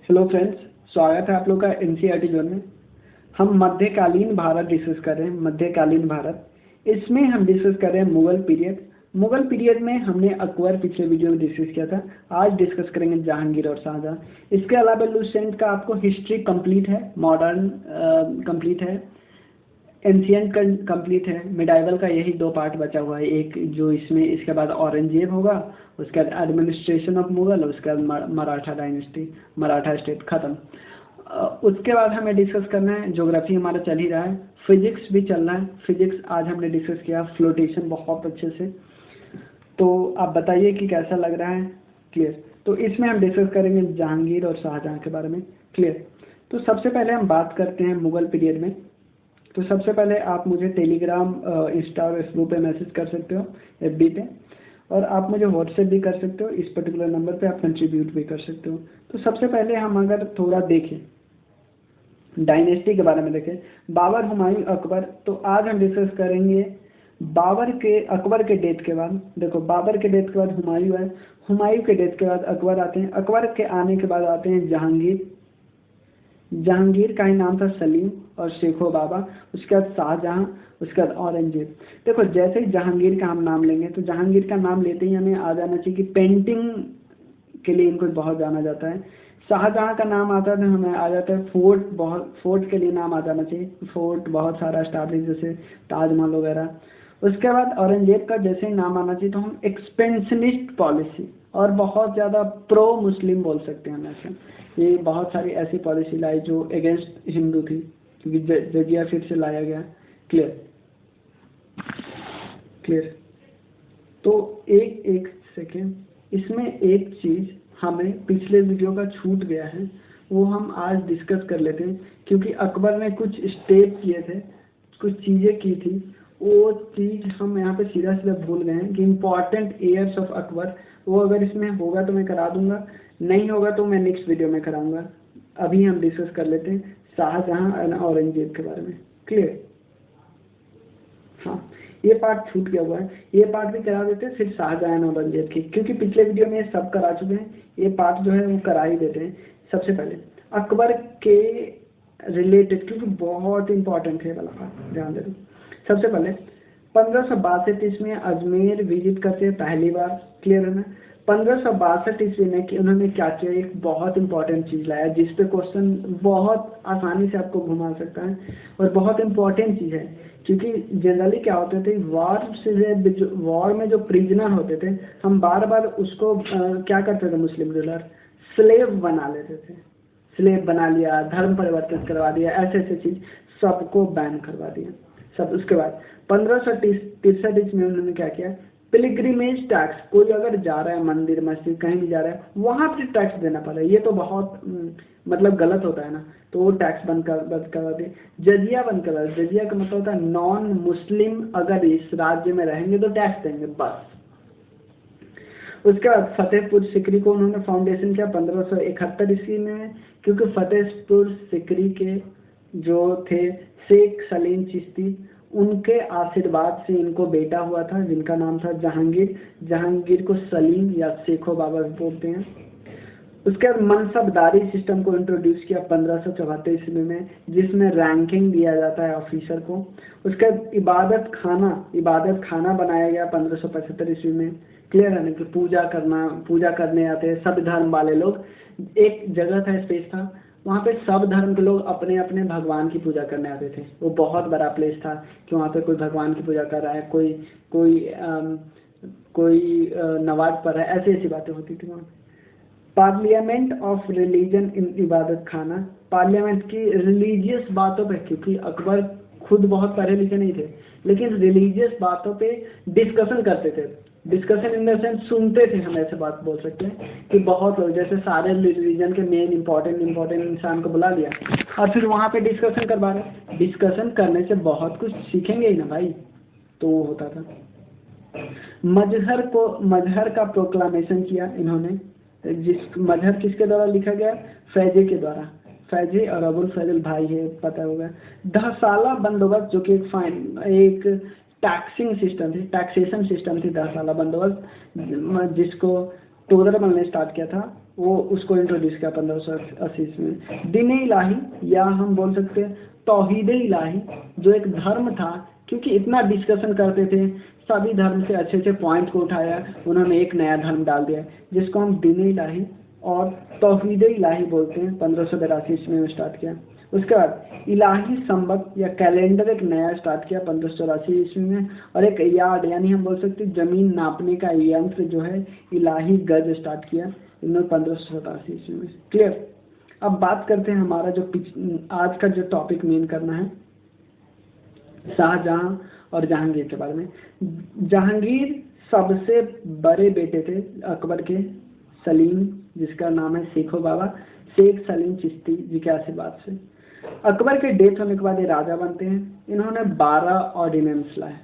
Hello friends, स्वागत है आप लोग का एनसीईआरटी जोन में। हम मध्यकालीन भारत डिस्कस कर रहे हैं। मध्यकालीन भारत, इसमें हम डिस्कस कर रहे हैं मुगल पीरियड। मुगल पीरियड में हमने अकबर पिछले वीडियो में डिस्कस किया था। आज डिस्कस करेंगे जहांगीर और शाहजहां। इसके अलावा लूसेंट का आपको हिस्ट्री कंप्लीट है, मॉडर्न कंप्लीट है, एंशियंट कंप्लीट है, मिडाइवल का यही 2 पार्ट बचा हुआ है। एक जो इसमें, इसके बाद औरंगजेब होगा, उसके बाद एडमिनिस्ट्रेशन ऑफ मुगल, उसके बाद मराठा डायनेस्टी, मराठा स्टेट खत्म। उसके बाद हमें डिस्कस करना है, ज्योग्राफी हमारा चल ही रहा है, फिजिक्स भी चल रहा है। फिजिक्स आज हमने डिस्कस किया, फ्लोटेशन बहुत अच्छे से। तो आप बताइए कि कैसा लग रहा है। क्लियर। तो इसमें हम डिस्कस करेंगे जहांगीर और शाहजहां के बारे में। क्लियर। तो सबसे पहले हम बात करते हैं मुगल पीरियड में। तो सबसे पहले आप मुझे टेलीग्राम, इंस्टा और फेसबुक पे मैसेज कर सकते हो, एफबी पे, और आप मुझे व्हाट्सएप भी कर सकते हो। इस पर्टिकुलर नंबर पे आप कंट्रीब्यूट भी कर सकते हो। तो सबसे पहले हम अगर थोड़ा देखें डायनेस्टी के बारे में, देखें बाबर, हुमायूं, अकबर। तो आज हम डिस्कस करेंगे अकबर के डेथ के बाद। देखो, बाबर के डेथ के बाद हुमायूं है, हुमायूं के डेथ के बाद अकबर आते हैं, अकबर के आने के बाद आते हैं जहांगीर। जहांगीर का ही नाम था सलीम और शेखो बाबा। उसके बाद शाहजहां, उसके बाद औरंगजेब। देखो, जैसे ही जहांगीर का हम नाम लेंगे तो जहांगीर का नाम लेते ही हमें आ जाना चाहिए कि पेंटिंग के लिए इनको बहुत जाना जाता है। शाहजहां का नाम आता है तो हमें आ जाता है फोर्ट के लिए नाम आ जाना चाहिए। फोर्ट बहुत सारा स्टैब्लिश, जैसे ताजमहल वगैरह। उसके बाद औरंगजेब का जैसे ही नाम आना चाहिए तो हम एक्सपेंशनिस्ट पॉलिसी और बहुत ज़्यादा प्रो मुस्लिम बोल सकते हैं हमेशा। ये बहुत सारी ऐसी पॉलिसी लाई जो अगेंस्ट हिंदू थी, क्योंकि जजिया फिर से लाया गया। क्लियर। क्लियर। तो एक सेकेंड, इसमें एक चीज़ हमें पिछले वीडियो का छूट गया है, वो हम आज डिस्कस कर लेते हैं। क्योंकि अकबर ने कुछ स्टेप किए थे, कुछ चीज़ें की थी, वो चीज़ हम यहाँ पे सीधा सीधा भूल गए हैं कि इम्पॉर्टेंट ईयर्स ऑफ अकबर। वो अगर इसमें होगा तो मैं करा दूंगा, नहीं होगा तो मैं नेक्स्ट वीडियो में कराऊंगा। अभी हम डिस्कस कर लेते हैं शाहजहां और औरंगजेब के बारे में। क्लियर। हाँ, ये पार्ट छूट गया हुआ है, ये पार्ट भी करा देते हैं, फिर शाहजहां और औरंगजेब की, क्योंकि पिछले वीडियो में ये सब करा चुके हैं। ये पार्ट जो है वो करा ही देते हैं। सबसे पहले अकबर के रिलेटेड, क्योंकि बहुत इंपॉर्टेंट है वाला पार्ट, ध्यान दे दो। सबसे पहले 1562 ईस्वी में अजमेर विजिट करते हैं पहली बार। क्लियर है ना। 1562 ईस्वी में कि उन्होंने क्या किया, एक बहुत इंपॉर्टेंट चीज़ लाया जिसपे क्वेश्चन बहुत आसानी से आपको घुमा सकता है, और बहुत इंपॉर्टेंट चीज़ है। क्योंकि जनरली क्या होते थे, वॉर में जो प्रिजनर होते थे, हम बार बार उसको क्या करते थे, मुस्लिम रूलर स्लेव बना लेते थे। स्लेव बना लिया, धर्म परिवर्तित करवा दिया, ऐसे ऐसे चीज सबको बैन करवा दिया सब। उसके बाद 1563 ईस्वी में उन्होंने क्या किया, पिलग्रिमेज टैक्स, कोई अगर जा रहा है मंदिर मस्जिद कहीं भी जा रहा है, वहां पर टैक्स देना पड़ा। ये तो बहुत मतलब गलत होता है ना, तो वो टैक्स बंद करवा दिए। जजिया बंद करवा दिया। जजिया का मतलब होता है नॉन मुस्लिम अगर इस राज्य में रहेंगे तो टैक्स देंगे, बस। उसके बाद फतेहपुर सिकरी को उन्होंने फाउंडेशन किया 1571 ईस्वी में, क्योंकि फतेहपुर सिकरी के जो थे शेख सलीम चिश्ती, उनके आशीर्वाद से इनको बेटा हुआ था जिनका नाम था जहांगीर। जहांगीर को सलीम या शेखो बाबा बोलते हैं। उसके बाद मनसबदारी सिस्टम को इंट्रोड्यूस किया 1574 ईस्वी में, जिसमें रैंकिंग दिया जाता है ऑफिसर को। उसके बाद इबादत खाना बनाया गया 1575 ईस्वी में। क्लियर है ना, कि पूजा करने आते हैं सब धर्म वाले लोग। एक जगह था, स्पेस था, वहाँ पे सब धर्म के लोग अपने अपने भगवान की पूजा करने आते थे। वो बहुत बड़ा प्लेस था कि वहाँ पे कोई भगवान की पूजा कर रहा है, कोई नमाज पढ़ रहा है, ऐसी ऐसी बातें होती थी वहाँ पे। पार्लियामेंट ऑफ रिलीजन इन इबादत खाना, पार्लियामेंट की रिलीजियस बातों पे, क्योंकि अकबर खुद बहुत पढ़े लिखे नहीं थे, लेकिन रिलीजियस बातों पे डिस्कशन करते थे। डिस्कशन इन द सेंस सुनते थे, हम ऐसे बात बोल सकते हैं कि बहुत लोग, जैसे सारे रिलीजन के मेन इंपॉर्टेंट इंसान को बुला लिया और फिर वहाँ पे डिस्कशन करवा रहे। डिस्कशन करने से बहुत कुछ सीखेंगे ही ना भाई, तो वो होता था। मजहर का प्रोक्लामेशन किया इन्होंने। जिस मजहर किसके द्वारा लिखा गया, फैजे के द्वारा। फैजे और अबुल फैजल भाई है, पता होगा। 10 साला बंदोबस्त, जो कि एक टैक्सिंग सिस्टम थी, टैक्सेशन सिस्टम थी, 10 साला बंदोबस्त, जिसको टोडरमल ने स्टार्ट किया था वो उसको इंट्रोड्यूस किया 1580 में। दीन इलाही या हम बोल सकते हैं तौहीद इलाही, जो एक धर्म था, क्योंकि इतना डिस्कशन करते थे, सभी धर्म से अच्छे अच्छे पॉइंट को उठाया, उन्होंने एक नया धर्म डाल दिया जिसको हम दीन इलाही और तौहीद इलाही बोलते हैं। 1582 ईस्वी में स्टार्ट किया। उसके बाद इलाही संवत या कैलेंडर एक नया स्टार्ट किया 1584 ईस्वी में, और एक यार्ड यानी हम बोल सकते हैं जमीन नापने का यंत्र जो है इलाही गज स्टार्ट किया इन्होंने 1587 ईस्वी में। क्लियर। अब बात करते हैं हमारा जो आज का जो टॉपिक मेन करना है, शाहजहां और जहांगीर के बारे में। जहांगीर सबसे बड़े बेटे थे अकबर के, सलीम, जिसका नाम है शेखो बाबा, शेख सलीम चिश्ती जी के आशीर्वाद से। अकबर के डेथ होने के बाद ये राजा बनते हैं। इन्होंने 12 ऑर्डिनेंस लाए।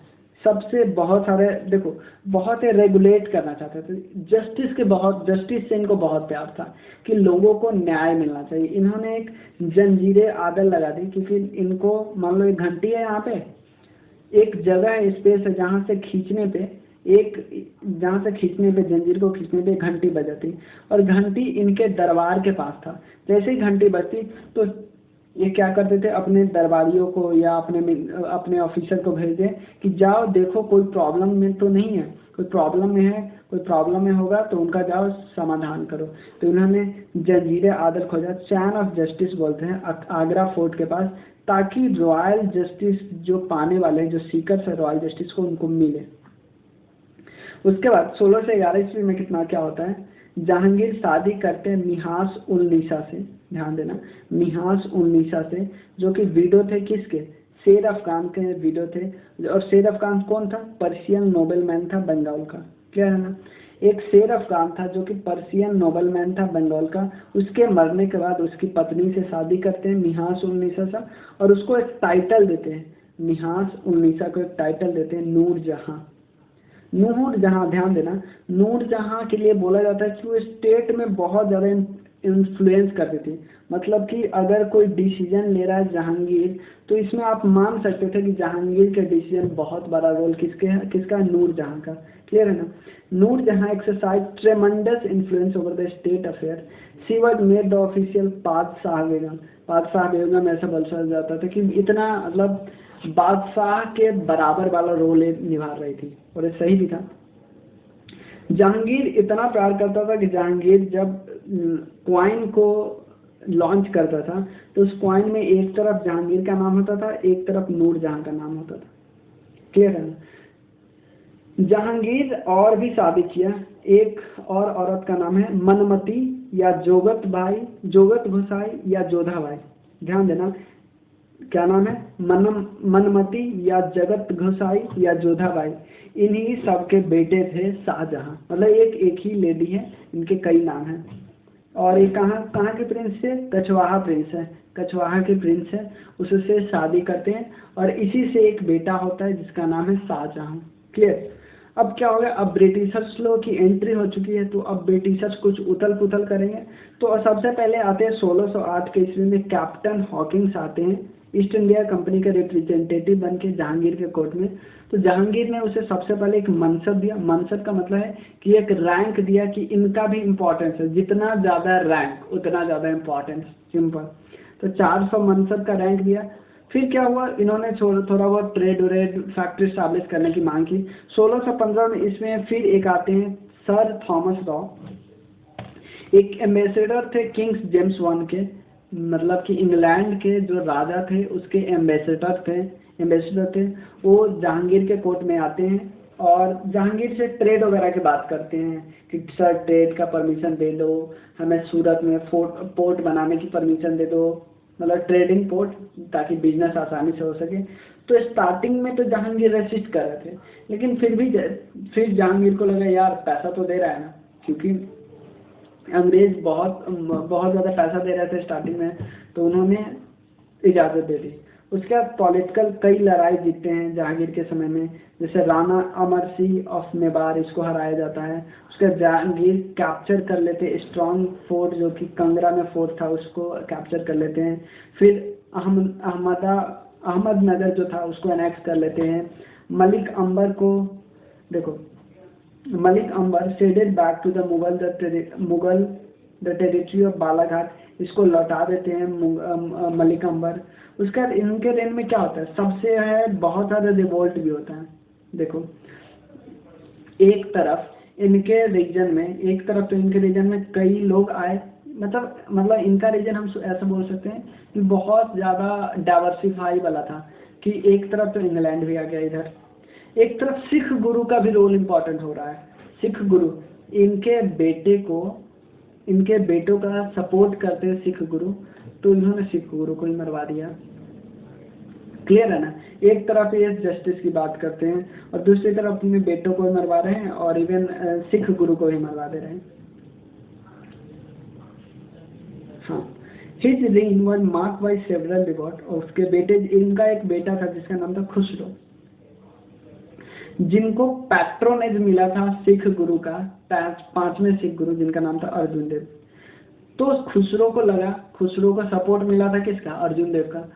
सबसे बहुत सारे, देखो बहुत रेगुलेट करना चाहते थे, जस्टिस से इनको बहुत प्यार था कि लोगों को न्याय मिलना चाहिए। इन्होंने एक जंजीरें आदर लगा दी, क्योंकि इनको मान लो एक घंटी है, यहाँ पे एक जगह स्पेस है जहाँ से खींचने पे जंजीर को खींचने पे घंटी बजाती, और घंटी इनके दरबार के पास था। जैसे ही घंटी बजती तो ये क्या करते थे, अपने दरबारियों को या अपने ऑफिसर को भेज दे कि जाओ देखो कोई प्रॉब्लम में तो नहीं है, कोई प्रॉब्लम में होगा तो उनका जाओ समाधान करो। तो इन्होंने जंजीरें आदर खोजा, चैन ऑफ जस्टिस बोलते हैं, आगरा फोर्ट के पास, ताकि रॉयल जस्टिस जो पाने वाले, जो सीकर्स है रॉयल जस्टिस को, उनको मिले। उसके बाद 1611 ईस्वी में कितना क्या होता है, जहांगीर शादी करते हैं मिहास उल निसा से। ध्यान देना, मिहास उल निसा से, जो कि विडो थे किसके, शेर अफगान के विडो थे। और शेर अफगान कौन था, पर्शियन नोबलमैन था बंगाल का। क्लियर है ना। एक शेर अफगान था जो कि पर्शियन नोबलमैन था बंगाल का। उसके मरने के बाद उसकी पत्नी से शादी करते हैं मिहास उल निसा से, और उसको एक टाइटल देते हैं, मिहास उल निसा को एक टाइटल देते हैं नूर जहां। नूर जहां, ध्यान देना, नूर जहां के लिए बोला जाता है कि वो स्टेट में बहुत ज़्यादा इन्फ्लुएंस करती थी। मतलब कि अगर कोई डिसीजन ले रहा है जहांगीर, तो इसमें आप मान सकते थे कि जहांगीर के डिसीजन बहुत बड़ा रोल किसका है, नूर जहां का। क्लियर है ना। नूर जहां exercise ट्रेमेंडस influence over the state affair. She was made the official बादशाह बेगम ऐसा बोला जाता था कि इतना मतलब बादशाह के बराबर वाला रोल निभा रही थी, और ये सही भी था। जहांगीर इतना प्यार करता था कि जहांगीर जब क्वाइन को लॉन्च करता था तो उस क्वाइन में एक तरफ जहांगीर का नाम होता था, एक तरफ नूर जहां का नाम होता था। क्लियर है ना। जहांगीर और भी शादी किया। एक और औरत का नाम है मनमती या जोगत घोसाई या जोधा बाई। ध्यान देना, क्या नाम है, मनमती या जगत घोसाई या जोधाबाई। इन्हीं सबके बेटे थे शाहजहां। मतलब एक ही लेडी है, इनके कई नाम हैं। और ये कहाँ के प्रिंस है, कछवाहा के प्रिंस है, उससे शादी करते हैं, और इसी से एक बेटा होता है जिसका नाम है शाहजहां। क्लियर। अब क्या हो गया, अब ब्रिटिशर्स लोग की एंट्री हो चुकी है, तो अब ब्रिटिशर्स कुछ उथल पुथल करेंगे। तो सबसे पहले आते हैं 1608 के ईस्वी में कैप्टन हॉकिंस आते हैं ईस्ट इंडिया कंपनी के रिप्रेजेंटेटिव बन के जहांगीर के कोर्ट में। तो जहांगीर ने उसे सबसे पहले एक मनसब दिया। मनसब का मतलब है कि एक रैंक दिया कि इनका भी इम्पोर्टेंस है, जितना ज़्यादा रैंक उतना ज़्यादा इम्पोर्टेंस, सिंपल। तो 400 मनसब का रैंक दिया। फिर क्या हुआ, इन्होंने थोड़ा बहुत ट्रेड फैक्ट्री स्टैब्लिश करने की मांग की। 1615 में इसमें फिर एक आते हैं सर थॉमस रॉ, एक एम्बेसडर थे किंग्स जेम्स वन के, मतलब कि इंग्लैंड के जो राजा थे उसके एम्बेसडर थे। वो जहांगीर के कोर्ट में आते हैं और जहांगीर से ट्रेड वगैरह की बात करते हैं कि सर ट्रेड का परमिशन दे दो, हमें सूरत में पोर्ट बनाने की परमिशन दे दो, मतलब ट्रेडिंग पोर्ट, ताकि बिजनेस आसानी से हो सके। तो स्टार्टिंग में तो जहांगीर रेसिस्ट कर रहे थे, लेकिन फिर जहांगीर को लगा यार पैसा तो दे रहा है ना, क्योंकि अंग्रेज बहुत ज़्यादा पैसा दे रहे थे स्टार्टिंग में, तो उन्होंने इजाज़त दे दी। उसके बाद पॉलिटिकल कई लड़ाई जीतते हैं जहांगीर के समय में, जैसे राणा अमर सिंह ऑफ मेवाड़, इसको हराया जाता है। उसके बाद जहांगीर कैप्चर कर लेते स्ट्रॉन्ग फोर्ट जो कि कंगरा में फोर्ट था, उसको कैप्चर कर लेते हैं। फिर अहमदनगर जो था उसको एनेक्स कर लेते हैं। Malik Ambar ceded back to the Mughal the territory of Balaghat, इसको लौटा देते हैं मलिक अंबर। उसके बाद इनके रेन में क्या होता है, सबसे है बहुत ज़्यादा रिवोल्ट भी होता है। देखो एक तरफ तो इनके रीजन में कई लोग आए, मतलब इनका रीजन हम ऐसा बोल सकते हैं कि बहुत ज़्यादा डाइवर्सिफाई वाला था, कि एक तरफ तो इंग्लैंड भी आ गया इधर, एक तरफ सिख गुरु का भी रोल इम्पोर्टेंट हो रहा है। सिख गुरु इनके बेटों का सपोर्ट करते हैं सिख गुरु, तो इन्होंने सिख गुरु को ही मरवा दिया। क्लियर है ना, एक तरफ ये जस्टिस की बात करते हैं और दूसरी तरफ अपने बेटों को मरवा रहे हैं और इवन सिख गुरु को ही मरवा दे रहे हैं। हाँ, his rain was marked by several reward, और उसके बेटे, इनका एक बेटा था जिसका नाम था खुसरो, जिनको पैट्रोनेज मिला था सिख गुरु का, 5वें सिख गुरु जिनका नाम था अर्जुन देव। तो खुसरो को सपोर्ट मिला था किसका, अर्जुन देव का।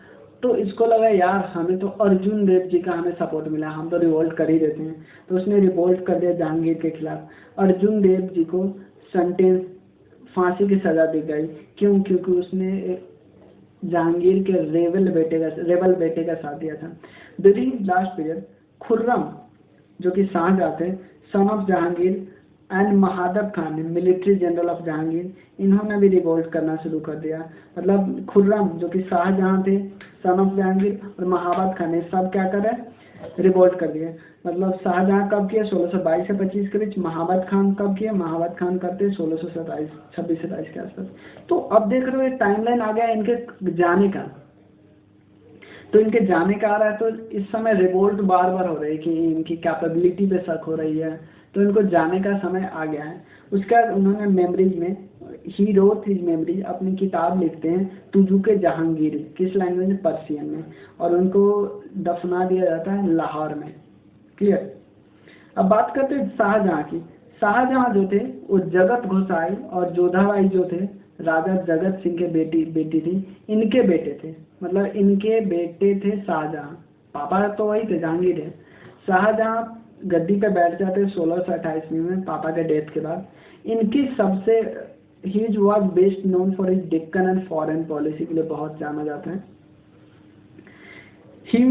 तो इसको लगा यार हमें तो अर्जुन देव जी का हमें सपोर्ट मिला, हम तो रिवोल्ट कर ही देते हैं। तो उसने रिवोल्ट कर दिया जहांगीर के खिलाफ। अर्जुन देव जी को सेंटेंस, फांसी की सजा दी गई। क्यों? क्योंकि उसने जहांगीर के रेबल बेटे का साथ दिया था। ड्यूरिंग लास्ट पीरियड खुर्रम जो कि शाहजहां थे, सन ऑफ जहांगीर, एंड महादब Khan, military general of Jahangir, इन्होंने भी रिवोल्ट करना शुरू कर दिया। मतलब खुर्रम जो कि शाहजहां थे, सन ऑफ जहांगीर, और महादब खान, ये सब क्या करे, रिवोल्ट कर दिए। मतलब शाहजहां कब किया, 1622 से 25 के बीच। महाबत खान कब किया, महाबत खान करते 1627, 26-27 के आसपास। तो अब देख रहे हो टाइमलाइन आ गया इनके जाने का। तो इनके जाने का आ रहा है, तो इस समय रिवोल्ट बार बार हो रही है कि इनकी कैपेबिलिटी पे शक हो रही है, तो इनको जाने का समय आ गया है। उसके बाद उन्होंने मेमोरीज में, ही रोट हिज मेमोरीज, अपनी किताब लिखते हैं तुजुके जहांगीरी, किस लैंग्वेज में, पर्शियन में, और उनको दफना दिया जाता है लाहौर में। क्लियर। अब बात करते हैं शाहजहां की। शाहजहां जो थे वो जगत गोसाई और जोधाबाई जो थे, राजा जगत सिंह के बेटी थी, इनके बेटे थे। मतलब इनके बेटे थे शाहजहां, पापा तो वही थे, जहांगीर है। शाहजहां गद्दी पे बैठ जाते 1628 में, पापा के डेथ के बाद। इनकी सबसे, he was best known for his Deccan and foreign policy के लिए बहुत जाना जाता है। He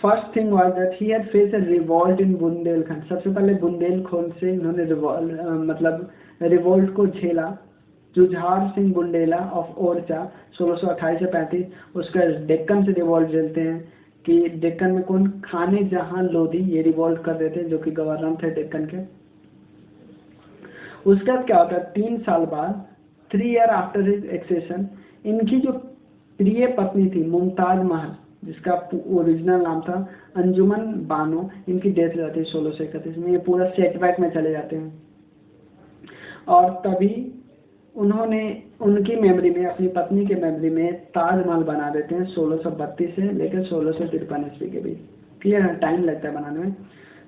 first thing was that he had face a revolt in Bundelkhand. सबसे पहले बुंदेलखंड से इन्होंने रिवॉल्ट को झेला। जुझार सिंह बुंडेला ऑफ ओरछा 1628 से 35। उसका डेक्कन से रिवॉल्ट झेलते हैं, कि डेक्कन में कौन, खाने जहां लोधी, ये रिवॉल्ट कर रहे थे, जो कि गवर्नर थे डेक्कन के। उसके बाद क्या होता है, 3 साल बाद, 3 ईयर आफ्टर हिज एक्सेशन, इनकी जो प्रिय पत्नी थी मुमताज महल, जिसका ओरिजिनल नाम था अंजुमन बानो, इनकी डेथ हो जाती है 1631 में। ये पूरा सेटबैक में चले जाते हैं। और तभी उन्होंने उनकी मेमोरी में, अपनी पत्नी के मेमोरी में ताजमहल बना देते हैं 1632 से लेकर 1653 ईस्वी के बीच। क्लियर है, टाइम लगता है बनाने में।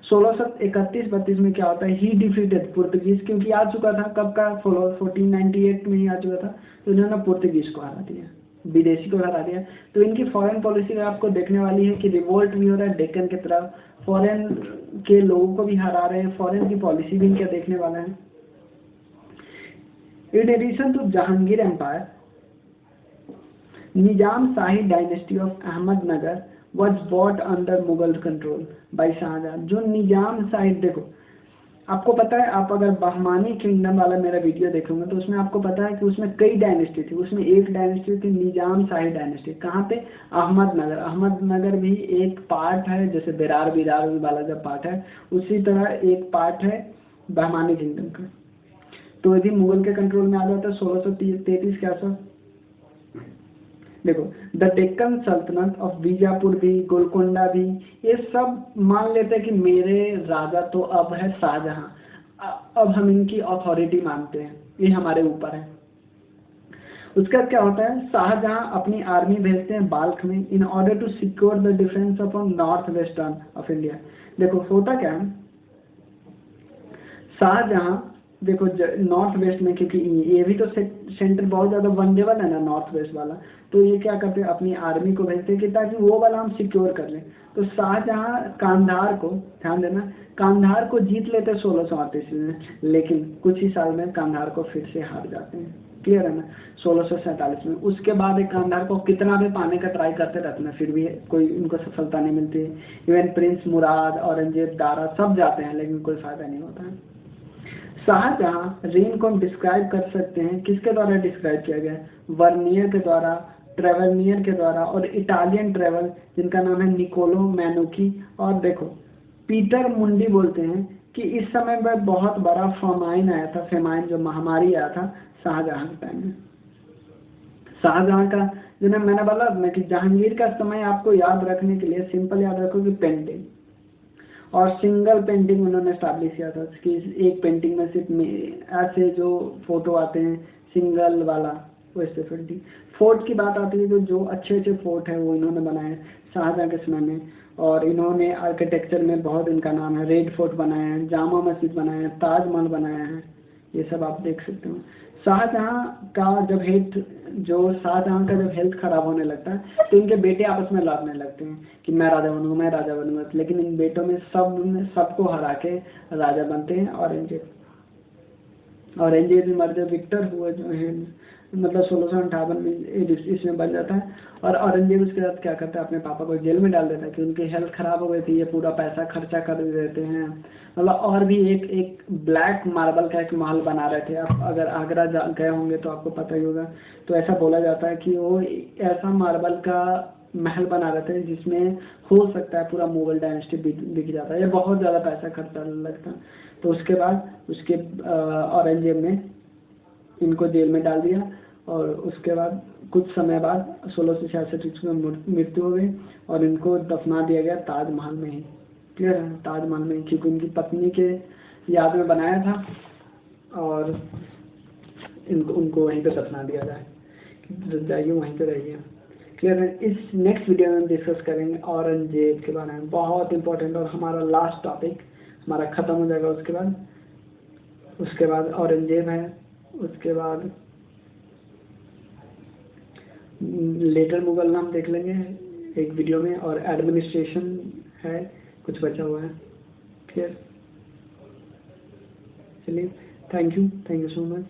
1631-32 में क्या होता है, ही डिफीटेड पुर्तगीज, क्योंकि आ चुका था कब का, 1498 में ही आ चुका था। तो इन्होंने पुर्तगीज को हरा दिया, विदेशी को हरा दिया। तो इनकी फॉरेन पॉलिसी में आपको देखने वाली है कि रिवोल्ट भी हो रहा है डेक्कन की तरफ, फॉरेन के लोगों को भी हरा रहे हैं, फॉरेन की पॉलिसी भी इनका देखने वाला है। In addition to Jahangir Empire, Nizam Shahi dynasty of Ahmednagar was brought under Mughal control by Shahjahan। जो निजाम शाही, देखो आपको पता है, आप अगर बहमानी किंगडम वाला मेरा वीडियो देखोगे तो उसमें आपको पता है कि उसमें कई डायनेस्टी थी। उसमें एक डायनेस्टी थी निजाम शाही डायनेस्टी। कहाँ पे, अहमदनगर। अहमदनगर भी एक पार्ट है, जैसे बिरार वाला जब पार्ट है, उसी तरह एक पार्ट है बहमानी किंगडम का। तो यदि मुगल के कंट्रोल में आ जाता है 1633 के आसपास। देखो द डेक्कन सल्तनत ऑफ बीजापुर भी, गोलकोंडा भी, ये सब मान लेते हैं कि मेरे राजा तो अब है शाहजहां, अब हम इनकी अथॉरिटी मानते हैं, ये हमारे ऊपर है। उसके बाद क्या होता है, शाहजहां अपनी आर्मी भेजते हैं बाल्ख में, in order to secure the defence of north western of India. देखो होता क्या है, शाहजहां देखो नॉर्थ वेस्ट में, क्योंकि ये भी तो सेंटर बहुत ज़्यादा वनडेबल है ना नॉर्थ वेस्ट वाला, तो ये क्या करते हैं अपनी आर्मी को भेजते हैं कि ताकि वो वाला हम सिक्योर कर लें। तो शाहजहाँ कांधार को, ध्यान देना, कांधार को जीत लेते हैं 1638 में, लेकिन कुछ ही साल में कांधार को फिर से हार जाते हैं। क्लियर है ना? 1647 में। उसके बाद एक कांधार को कितना भी पाने का ट्राई करते रहते हैं, फिर भी कोई उनको सफलता नहीं मिलती। इवन प्रिंस मुराद, औरंगजेब, दारा सब जाते हैं, लेकिन कोई फायदा नहीं होता है। शाहजहाँ रेन को हम डिस्क्राइब कर सकते हैं, किसके द्वारा डिस्क्राइब किया गया है? वर्नियर के द्वारा, ट्रेवलनियर के द्वारा, और इटालियन ट्रेवल जिनका नाम है निकोलो मैनुकी। और देखो पीटर मुंडी बोलते हैं कि इस समय में बहुत बड़ा फेमाइन आया था, फेमाइन जो महामारी आया था शाहजहाँ के टाइम में। शाहजहाँ का जो ना, मैंने बोला ना कि जहांगीर का समय आपको याद रखने के लिए सिंपल याद रखो कि पेंटिंग और सिंगल पेंटिंग उन्होंने स्टैब्लिश किया था कि एक पेंटिंग में सिर्फ ऐसे जो फोटो आते हैं सिंगल वाला, वैसे पेंटिंग। फोर्ट की बात आती है तो जो अच्छे अच्छे फोर्ट है वो इन्होंने बनाए शाहजहाँ के समय में, और इन्होंने आर्किटेक्चर में बहुत इनका नाम है। रेड फोर्ट बनाया है, जामा मस्जिद बनाया है, ताजमहल बनाया है, ये सब आप देख सकते हो। शाहजहाँ का जब शाहजहाँ का जब हेल्थ खराब होने लगता है तो इनके बेटे आपस में लड़ने लगते हैं कि मैं राजा बनूंगा, मैं राजा बनूंगा, लेकिन इन बेटों में सबको हरा के राजा बनते हैं। औरंगजेब भी मर, विक्टर हुए जो है, मतलब 1658 में इसमें बन जाता है। और औरंगजेब उसके बाद क्या करता है, अपने पापा को जेल में डाल देता है कि उनकी हेल्थ खराब हो गई थी, ये पूरा पैसा खर्चा कर देते हैं। मतलब और भी एक ब्लैक मार्बल का एक महल बना रहे थे। आप अगर आगरा गए होंगे तो आपको पता ही होगा। तो ऐसा बोला जाता है कि वो ऐसा मार्बल का महल बना रहे थे जिसमें हो सकता है पूरा मुगल डायनेस्टी बिक जाता है, ये बहुत ज़्यादा पैसा खर्चा लगता। तो उसके बाद उसके औरंगजेब ने इनको जेल में डाल दिया, और उसके बाद कुछ समय बाद 1666 में मृत्यु हो गई, और इनको दफना दिया गया ताजमहल में ही। क्लियर है? ताजमहल में ही, क्योंकि उनकी पत्नी के याद में बनाया था, और उनको वहीं पे दफना दिया जाइए, वहीं पे रहिए। क्लियर है? इस नेक्स्ट वीडियो में हम डिस्कस करेंगे औरंगजेब के बारे में, बहुत इंपॉर्टेंट, और हमारा लास्ट टॉपिक हमारा ख़त्म हो जाएगा। उसके बाद औरंगजेब है, उसके बाद लेटर मुगल नाम देख लेंगे एक वीडियो में, और एडमिनिस्ट्रेशन है, कुछ बचा हुआ है। क्लियर? चलिए, थैंक यू सो मच।